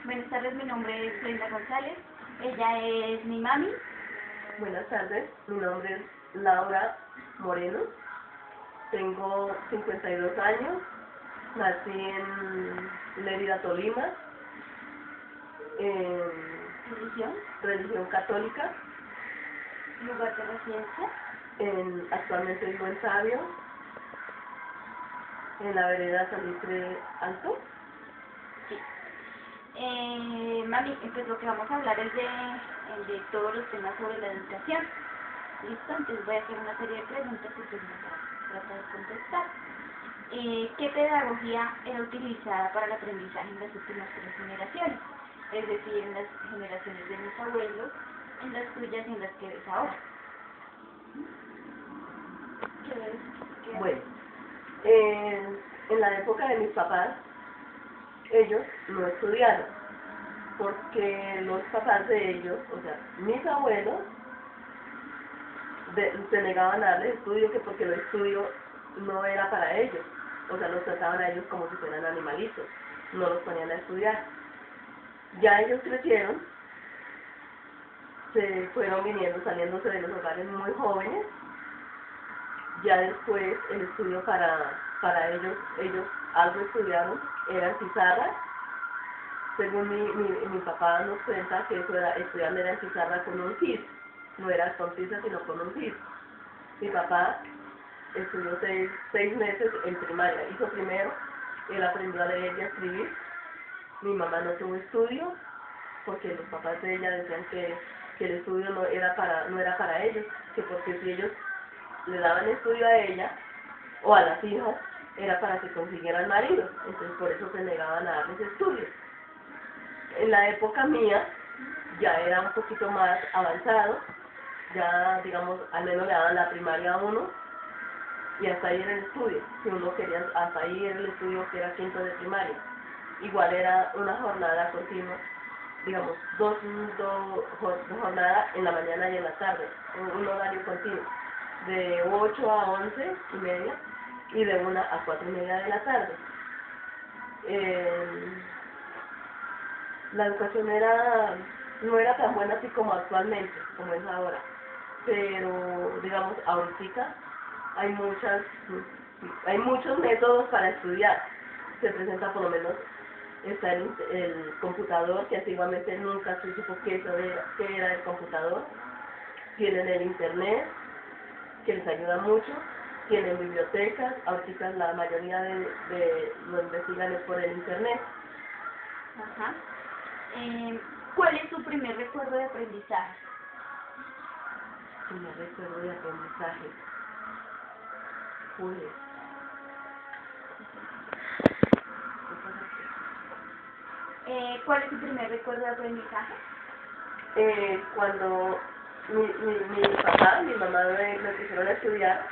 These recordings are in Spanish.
Buenas tardes, mi nombre es Brenda González, ella es mi mami. Buenas tardes, mi nombre es Laura Moreno, tengo 52 años, nací en Lérida, Tolima, en Religión, religión católica, lugar de residencia, actualmente vivo en Sabio, en la vereda Salitre Alto. sí. Mami, pues lo que vamos a hablar es de todos los temas sobre la educación. Listo, entonces voy a hacer una serie de preguntas y pues vamos a tratar de contestar. ¿Qué pedagogía era utilizada para el aprendizaje en las últimas 3 generaciones? Es decir, en las generaciones de mis abuelos, en las tuyas y en las que ves ahora. ¿Qué ves? Bueno, en la época de mis papás, ellos no estudiaron, porque los papás de ellos, o sea, mis abuelos, se negaban a darles estudio, que porque el estudio no era para ellos, o sea, los trataban a ellos como si fueran animalitos, no los ponían a estudiar. Ya ellos crecieron, se fueron viniendo, saliéndose de los hogares muy jóvenes. Ya después el estudio para ellos algo estudiaron, era pizarra. Según mi papá nos cuenta que eso era, estudiar era pizarra con un cis, no era con tiza sino con un cis. Mi papá estudió 6 meses en primaria, hizo primero, él aprendió a leer y a escribir. Mi mamá no tuvo estudio, porque los papás de ella decían que el estudio no era para ellos, que porque si ellos le daban estudio a ella o a las hijas, era para que consiguieran marido, entonces por eso se negaban a darles estudio. En la época mía ya era un poquito más avanzado, ya digamos, al menos le daban la primaria a uno, y hasta ahí era el estudio, si uno quería, hasta ahí era el estudio que era quinto de primaria. Igual era una jornada continua, digamos, dos jornadas en la mañana y en la tarde, un horario continuo, de 8 a 11:30 y de 1 a 4:30 de la tarde. La educación no era tan buena así como actualmente, como es ahora, pero digamos, ahorita hay muchos métodos para estudiar. Se presenta, por lo menos, está el computador, que antiguamente nunca se supo qué era el computador. Tienen el internet, que les ayuda mucho. Tienen bibliotecas, ahorita la mayoría de lo investigan es por el internet. Ajá. ¿Cuál es tu primer recuerdo de aprendizaje? Primer recuerdo de aprendizaje, pues, ¿Cuál es tu primer recuerdo de aprendizaje? cuando mi papá y mi mamá me pusieron a estudiar,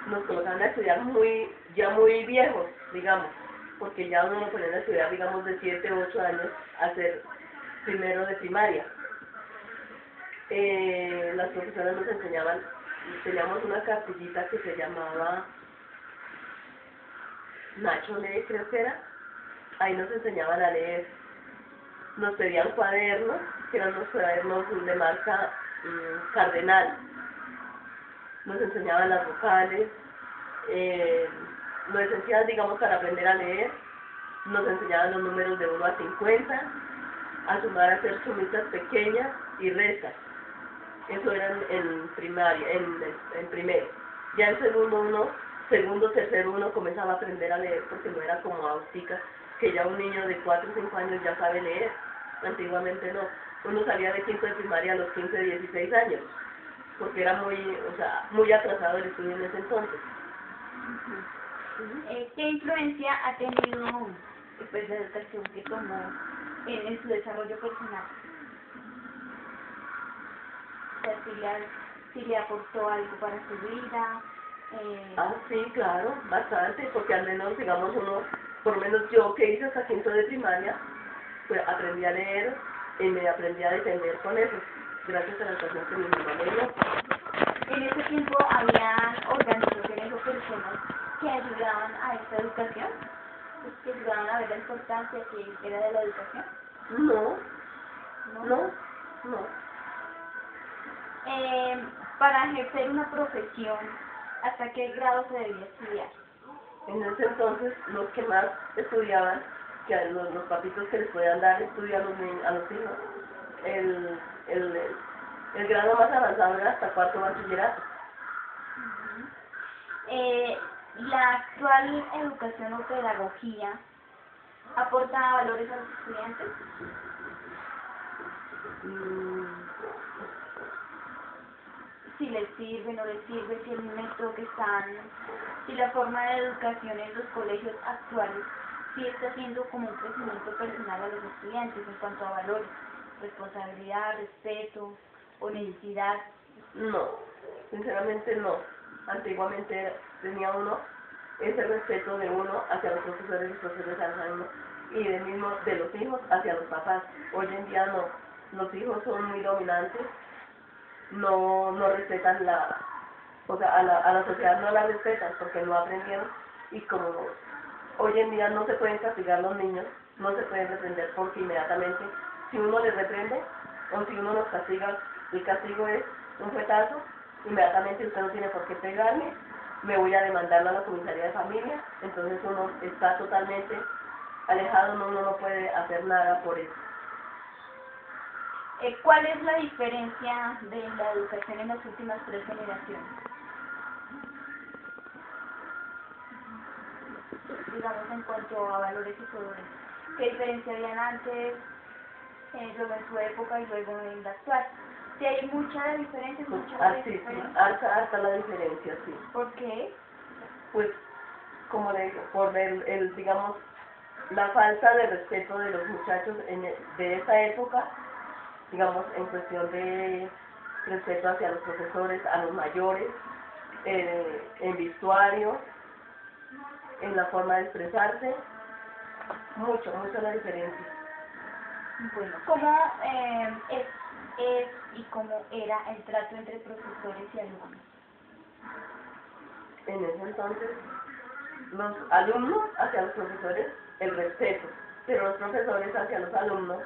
nos colocaban a estudiar ya muy viejos, digamos, porque ya uno lo ponían a estudiar, digamos, de 7 u 8 años, a hacer primero de primaria. Las profesoras nos enseñaban, teníamos una cartillita que se llamaba Nacho Lee, creo que era, ahí nos enseñaban a leer. Nos pedían cuadernos, que eran los cuadernos de marca Cardenal. Nos enseñaban las vocales, lo esencial, digamos, para aprender a leer. Nos enseñaban los números de 1 a 50, a sumar, a hacer sumitas pequeñas y restas. Eso era en primaria, en primero. Ya en segundo, tercero, uno comenzaba a aprender a leer, porque no era como ahorita, que ya un niño de 4 o 5 años ya sabe leer. Antiguamente no. Uno salía de quinto de primaria a los 15, 16 años, porque era muy atrasado el estudio en ese entonces. ¿Qué influencia ha tenido pues, la educación que tomó en su desarrollo personal? O sea, si le aportó algo para su vida. Sí, claro, bastante, porque al menos, digamos, por lo menos yo que hice hasta quinto de primaria, pues aprendí a leer y me aprendí a defender con eso, gracias a la educación que mi mamá me dio. En ese tiempo había organizaciones o personas que ayudaban a esta educación. Es que llegaron a ver la importancia que era de la educación. No, ¿No? no, no. Para ejercer una profesión, ¿hasta qué grado se debía estudiar? En ese entonces, los que más estudiaban, que a los papitos que les podían dar estudio a los hijos, el, el, el grado más avanzado era hasta cuarto bachillerato. La actual educación o pedagogía aporta valores a los estudiantes. Si les sirve, no les sirve, si el método que están, si la forma de educación en los colegios actuales sí está haciendo como un crecimiento personal a los estudiantes en cuanto a valores, responsabilidad, respeto, honestidad. No, sinceramente no. Antiguamente tenía uno ese respeto de uno hacia los profesores y los profesores hacia los alumnos, y de mismo de los hijos hacia los papás. Hoy en día no. Los hijos son muy dominantes, no respetan o sea, a la sociedad no la respetan porque no aprendieron, y como hoy en día no se pueden castigar los niños, no se pueden reprender porque inmediatamente, si uno les reprende o si uno los castiga, el castigo es un fuetazo, inmediatamente usted no tiene por qué pegarme, me voy a demandarlo a la comisaría de familia, entonces uno está totalmente alejado, uno no puede hacer nada por eso. ¿Cuál es la diferencia de la educación en las últimas 3 generaciones? Digamos en cuanto a valores y todo eso. ¿Qué diferencia habían antes, luego en su época y luego en la actual? Si hay mucha diferencia, mucha diferencia. Harta la diferencia, sí. ¿Por qué? Pues, como le digo, por digamos, la falta de respeto de los muchachos de esa época, digamos, en cuestión de respeto hacia los profesores, a los mayores, en vestuario, en la forma de expresarse, mucho la diferencia. Bueno, ¿cómo es y cómo era el trato entre profesores y alumnos? En ese entonces, los alumnos hacia los profesores, el respeto, pero los profesores hacia los alumnos,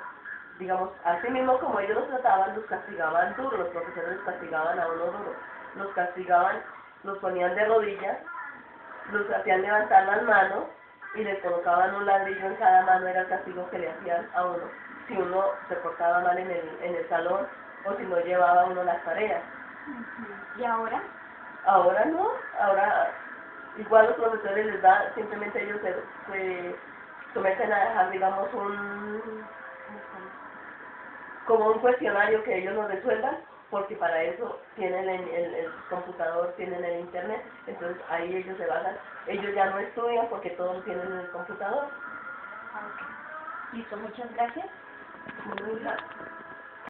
digamos, así mismo como ellos los trataban, los castigaban duro, los profesores los castigaban a uno duro, los castigaban, los ponían de rodillas, los hacían levantar las manos y les colocaban un ladrillo en cada mano, era el castigo que le hacían a uno, si uno se portaba mal en el salón o si no llevaba uno las tareas. ¿Y ahora? Ahora no, ahora igual los profesores les da, simplemente ellos se someten a dejar, digamos, como un cuestionario que ellos lo resuelvan, porque para eso tienen el computador, tienen el internet, entonces ahí ellos se basan, ellos ya no estudian porque todo lo tienen en el computador. Ok. Listo, muchas gracias. Muy bien.